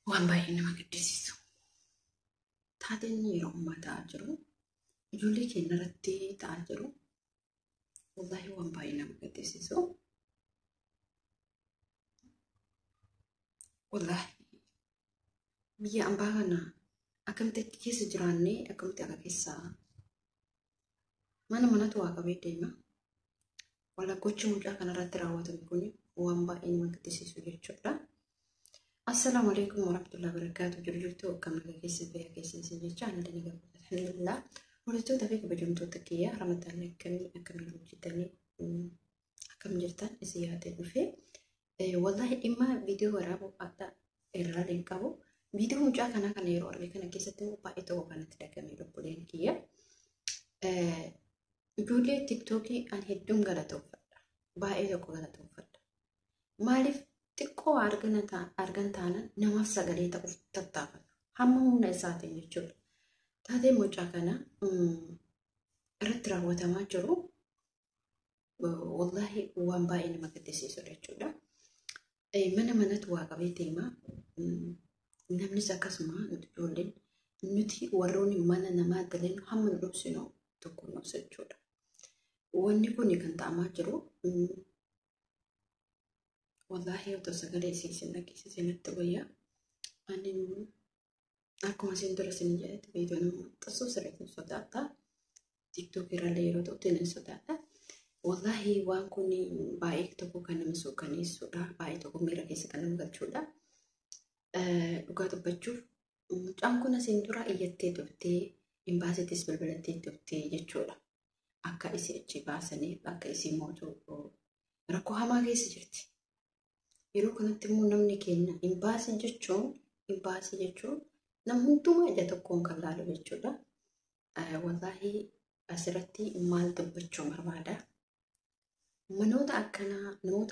waan baay'ee nama gaddisiisu. Taateen yeroo ammaa ta'aa jiru, ijoollee keenya irratti ta'aa jiru, wallaahi waan baay'ee nama gaddisiisu. Wallaahi biyya ambaa kana akkamitti keessa jiraannee akkamitti akka keessaa manatu waa qabee deema. Wallaahi gochi mucaa kanarratti raawwatame kun waan baay'ee nama gaddisiisu jechuudha. Assalamu alaikum warahmatullahi wabarakatuh. Jirtu akkam nagaa keessa biyya keessa jecha ani dani gabbata. Alhamdulillah. Hordoftoota fi kabajamtoota kiyya Ramadaan akkamii hojjetanii akkam jirtan isin yaadee dhufee wallahi dhimma viidiyoo waraabuu adda irraa qabu. Viidiyoo mucaa kana yeroo arge kana keessatti baay'ee tokko kanatti dagamee lubbuleen kiyya. Ijoollee TikTokii ani hedduun galatoomfadha. Baay'ee tokko galatoomfadha. Maaliif xiqqoo argan taana namaaf sagalee ta'uuf tattaafata. Hamma humna isaatiin jechuudha. Taatee mucaa kana irratti raawwatamaa jiru wallahi waan baay'ee nama gaddisiisu jechuudha. Manatu waa qabee deema. Namnis akkasuma nuti ijoolleen nuti warroonni mana namaa galeen hamma nu dhobsinu tokko nuus jechuudha. Wanni kun kan ta'amaa jiru wallahi otoo sagalee isiin dhageessisee natti wayyaa. Ani akkuma isin dura isin jedhetti viidiyoo nama maxxansu sirriitti sodaata. TikTok irrallee yeroo ta'utti ni sodaata. Wallahi waan kun baay'ee tokko kan nama suukaneessudha. Baay'ee tokko miira keessa kan nama galchuudha. Dhugaa dubbachuuf mucaan kun isin dura iyyattee dhuftee imbaasiitis bilbilattee dhuftee jechuudha. Akka isin achi baasanii akka isin mootu rakkoo hamaa keessa jirti. Yeroo kanatti immoo namni keenya imbaasii jechuun nama hundumaa ija tokkoon kan laalu jechuudha. Wallahi asirratti maal dubbachuu barbaada? Namoota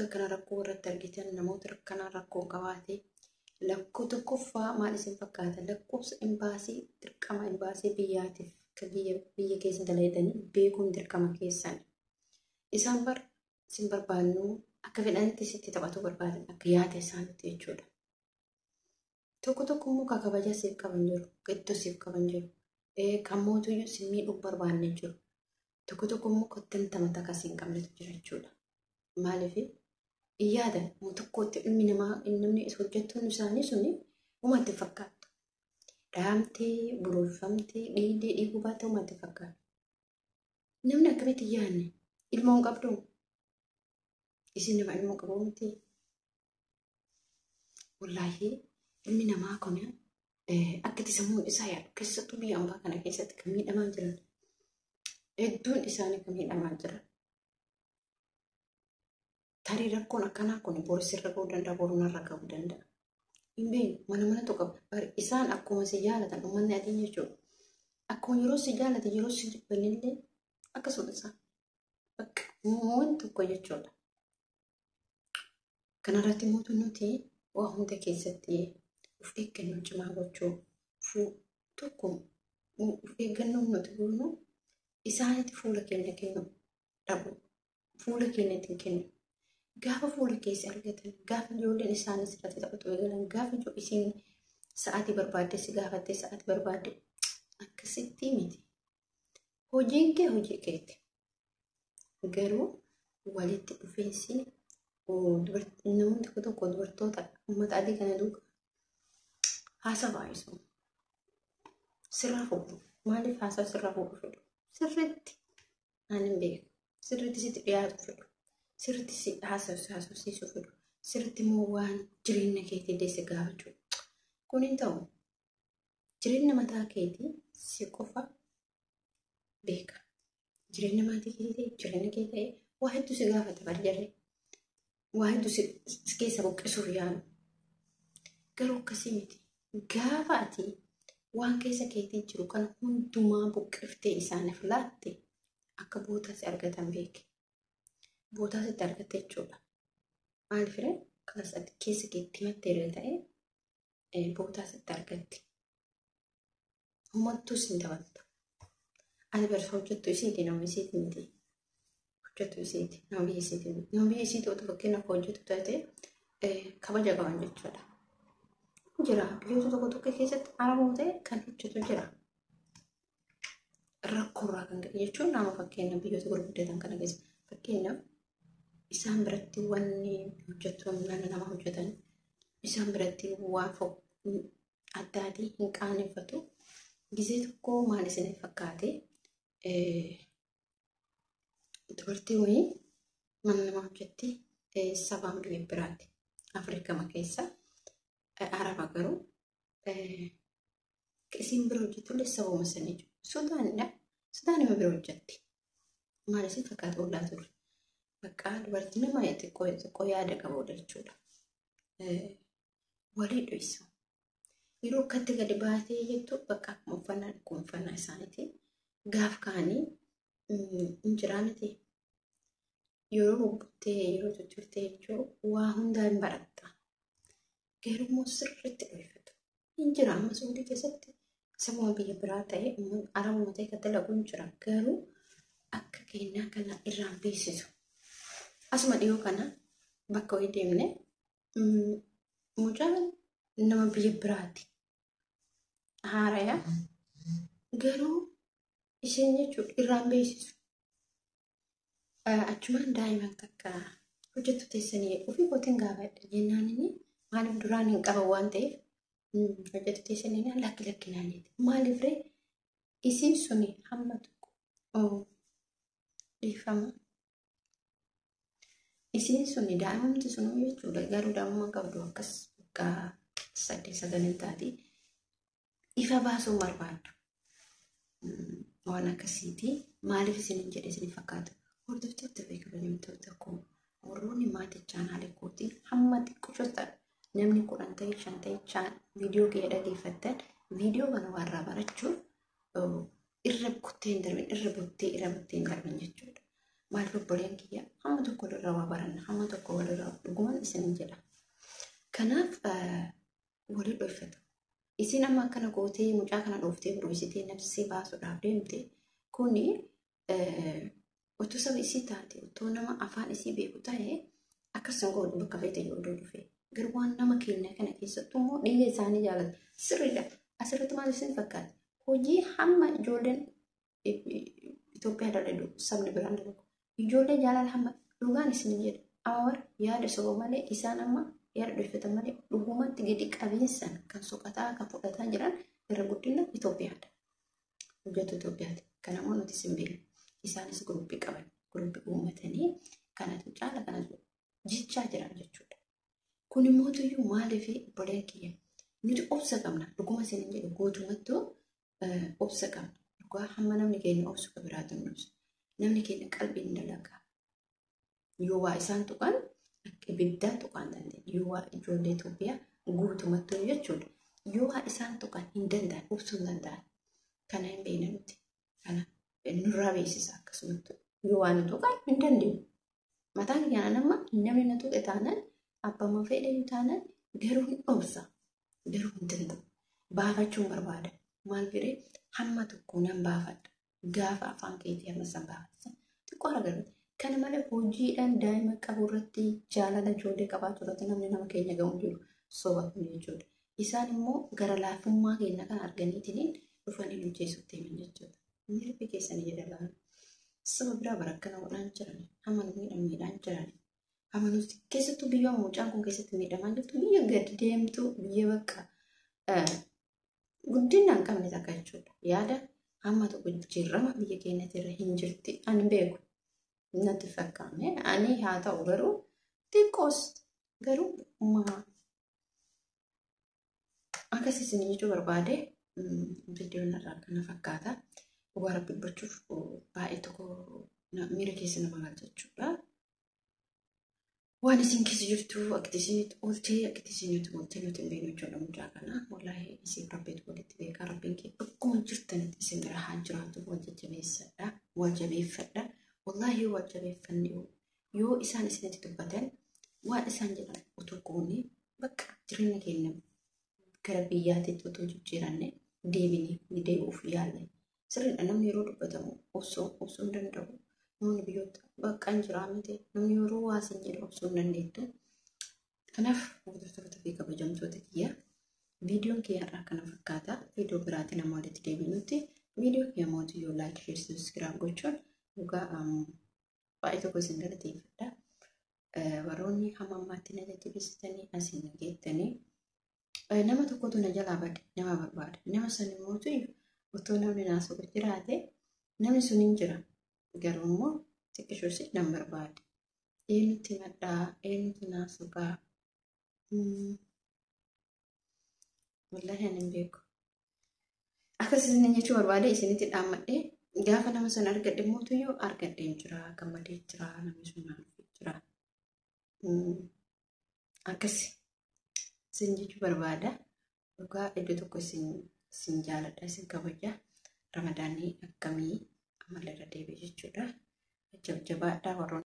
akkana rakkoo irratti argitan namoota akkana rakkoo qabaate lakkoo tokkoffaa maal isin fakkaata? Lakkoofsa imbaasii dirqama imbaasii biyyaatiif kan biyya keessa dalaydanii beekuun dirqama keessan. Isaan isin barbaannu akka fedhanitti sitti taphatuu barbaadan akka yaada isaaniitti jechuudha. Tokko immoo kabaja siif qaban jiru, iddoo siif qaban jiru, kan mootuyyuu si miidhuu barbaanne jiru. Tokko immoo kottan tamata akkasii hin qabnetu jira jechuudha. Maaliif yaada tokkotti ilmi namaa namni hojjettoonni isaanii suni uumatti fakkaatu. Dhaamtee, buruufamtee, dhiiguu baatee uumatti fakkaatu. Namni akkamitti yaadne ilmoon qabdu? Isin nama ilmoo qabu miti. Wallahi ilmi namaa kun akkati sammuun isaa yaadu keessattuu biyya ambaa kana keessatti kan miidhamaa jiran. Hedduun isaanii kan miidhamaa jiran. Tarii rakkoon akkanaa kun borisirra ga'uu danda'a, borunarra ga'uu danda'a. Hin beeknu mana tokko isaan akkuma si jaalatan uummanni adiin jechuudha. Akkuma yeroo si jaalatan yeroo si jibbanillee akkasuma isaan bakka waan tokko jechuudha. Kanarratti mootummaa waa hunda keessatti of eeggannoo cimaa gochuu tokko of eeggannoo nuti goonu isaanitti fuula keenya kennu dhabu. Fuula keenyatti kennu. Gaafa fuula keessa argatan, gaafa ijoolleen isaanis irratti taphatu eegalan, gaafa isiin sa'aatii barbaadde si gaafattee sa'aatii barbaadde akkasitti miti. Hojiin kee hojii keeti. Garuu walitti dhufeensi namoonni tokko dubartoota uummata adii kana duuka haasawaa isu. Sirraa fuudhu. Maaliif haasawa sirraa fuudhu fedhu? Sirriitti ani hin beeku. Sirriitti sitti dhiyaatu fedhu. Sirriitti si haasawsiisuu fedhu. Sirriitti immoo waan jireenya keetii deesse gaafachuu. Kun hin ta'u. Jireenya mataa keetii si qofa beeka. Jireenya maatii keetii jireenya kee ta'ee waa hedduu si gaafata barjarree. Waa hedduu si keessa buqqisuuf yaalu. Garuu akkasii miti. Gaafa ati waan keessa keetii jiru kan hundumaa buqqiftee isaaniif laatte akka bootaa si argatan beeki. Bootaa sitti argatte jechuudha. Maaliif kanas ati keessa keetti himattee illee ta'ee bootaa sitti argatti. Uummattuu sin taphatta. Ati barsa hojjettu isiiti nama isiiti miti. Hojjettu isiiti nama biyya isiiti miti. Nama biyya isiiti otoo fakkeenyaaf hojjettu taate kabaja qaban jechuudha. jira. Biyyoota tokko tokko keessatti Araboota ta'e kan hojjetu jira. Rakkoorraa kan ka'e jechuun nama fakkeenya biyyoota gurguddatan kana keessa fakkeenyaaf isaan biratti wanni hojjetu nama hojjetan isaan biratti waa adda adii hin qaaneffatu. Gisee tokko maal isin fakkaate dubartii wayii mana nama hojjetti sabaan biyya biraatti Afrikaa keessa Araba garuu isin bira hojjetullee sabuma sanii jiru. Sudaan nama bira hojjetti. Maal isin fakkaata ollaa turre. Bakka dubartii nama xiqqoo yaada qabudha jechuudha. Walii dho'isu. Yeroo akkatti gadi baatee jettu bakka uffannaa isaaniiti. Gaaf kaanii hin jiraaniti. Yeroo bubbuttee yeroo tutturtee jechuun waa hundaa hin baratta. Garuu sirriitti dho'ifatu. Hin jira amma Suudii keessatti sabuma biyya biraa ta'e Arabuma ta'e kan dalagu hin jira. Garuu akka keenyaa kana irraan beeksisu. Asuma dhiyoo kana bakka wayii deemne mucaan nama biyya biraati. Haaraya garuu isheen jechuudha irraan beeksisu. Achumaan daa'iman takka hojjettu teessanii ofii kootiin gaafadha jennaan inni maaliif duraan hin qaban waan ta'eef hojjettu teessanii lakki naanneeti. Maaliif ree isiin suni hamma tokko dhiifama. Isiin suni daa'imumti sun jechuudha garuu daa'imummaa qabdu akkas waggaa 8-9 taati. Ifa baasuu barbaaddu. Waan akkasiiti maaliif isin hin jedhe isin fakkaatu. Hordoftoota beekaman tokko warroonni maatii chaanaalee kootii hamma xiqqoota namni 10 ta'e 5 ta'e viidiyoo kee dhaggeeffattan viidiyoo kana warraa barachuuf irra buttee hin darbin jechuudha. Maaliif obboleen kiyya hamma tokko irraa waa baranna hamma tokko walirraa dhugumaan isin jedha. Kanaaf walii dho'ifatu. Isin amma akkana gootee mucaa kana dhooftee buruusitee nafsee baasuudhaaf deemte kuni otoo saba isii taate otoo nama afaan isii beeku ta'e akkasuma godhu bakka feete yoo dhufe. Garuu waan nama keenya kana keessattuu immoo dhiiga isaanii jaalatu. Sirriidha. Asirratti maal isin fakkaata? Hojii hamma ijoolleen Itoophiyaa daldaluu sabni biraan dalagu. Ijoollee jaalala hamma dhugaan isin jedha. Awwaal yaada soba malee isaan amma yaada dho'ifatan malee dhugumatti gadi qabeessan kan soqataa kan fudhataa jiran irra guddina Itoophiyaadha. Hojjetu Itoophiyaati. Kanaafuu nuti isin beekna. Isaanis guruppii qaban. Guruppii uummatanii kanatu caala kanatu jechaa jiran jechuudha. Kun immoo tuyyuu maaliif obboleen kiyya nuti obsa qabna. Dhuguma isin jedhu guutumattuu obsa qabna. Dhugaa hamma namni keenya obsu ka biraatu hin obsu. Namni keenya qalbiin dalagaa. Yoo waa isaan tuqan ibiddaa tuqaan dandeenya. Yoo waa ijoollee Itoophiyaa guutumattuu jechuudha. Yoo waa isaan tuqan hin danda'an obsuu hin danda'an. Kana hin beekne nuti. Kana nurraa beeksisa akkasumatti. Yoo waan tuqan hin dandeenyu. Mataan kiyyaa nama namni na tuqe taanaan abbaa fedhe taanaan garuu hin obsa. Garuu hin danda'u. Baafachuun barbaada. Maal firee hamma tokko nan baafadha. Gaafa afaan keetii amma san baafadha. Xiqqoo argatu. Kana malee hojiidhaan daa'ima qabu irratti jaalala ijoollee qabaatu irratti namni nama keenya gahu jiru sobamu jechuudha. Isaan immoo gara laafummaa keenya kan arganiitiin dhufanii hojjeessutti himan jechuudha. Inni rifii keessanii jedhalaan saba biraa barakkana godhaan jiran hamma miidhaan jiran. Hamma nuti keessattuu biyya mucaan kun keessatti miidhamaa jirtu biyya gadi deemtu biyya bakka guddina hin qabne takka jechuudha. Yaada hamma tokko jijjiirama biyya keenyatti irra hin jirti ani beeku. Natti fakkaame ani haa ta'u garuu xiqqoos garuu akkas isin jechuu barbaade viidiyoon irraa kana fakkaata. Dhugaa rabbi dubbachuuf baay'ee tokko miira keessa nama galcha jechuudha. Waan isin keessa jirtu akkati isin ooltee nuti hin beeknu jechuudha mucaa kana. Wallaahi isin rabbiitu walitti beekaa rabbiin kee akkuma jirtanitti isin bira haa jiraatu wal jajjabeessadha wal jabeeffadha. Wallahi wajjabeeffanne yoo isaan isinitti dubbatan waan isaan jedhan utuu goone bakka jireenya keenya gara biyyaatiitti utuu jijjiiranne deebi'uuf yaalle. Sirriidha namni yeroo dubbatamu obsuu hin danda'u. Namni biyyoota bakka hin jiraa miti. Namni yeroo waasin jedhu obsuu hin dandeettu. Kanaaf hordoftoota fi kabajamtoota kiyya Viidiyoon kiyyaarraa kana fakkaata. Viidiyoo biraatiin amma walitti deebinutti viidiyoo kiyya mootiyyoo laayik share sabiskiraayib gochuun dhugaa baay'ee tokko isin galateeffadha. Warroonni hamma ammaatti na jajjabeessitanii asiin geettanii nama tokkotu na jalaa bade nama barbaada. Nama san immoo otoo namni naasoo jiraate namni sun hin jira. Garuu immoo xiqqishoos nan barbaada. Eenyutti maddaa eenyutti naasoo gaa wallahi hin beeku. Akkasiin jechuun barbaade isinitti dhaammadhee gaafa nama sana argadhe mootiyyoo argadheen jira gammadee jira namni sun naannoo jira. Akkasi isin jechuu barbaada. Dhugaa iddoo tokko isin jaaladha isin kabaja. Ramadaanii akkamii amala irra deebi'e jechuudha. Jabjabaadhaa warroonni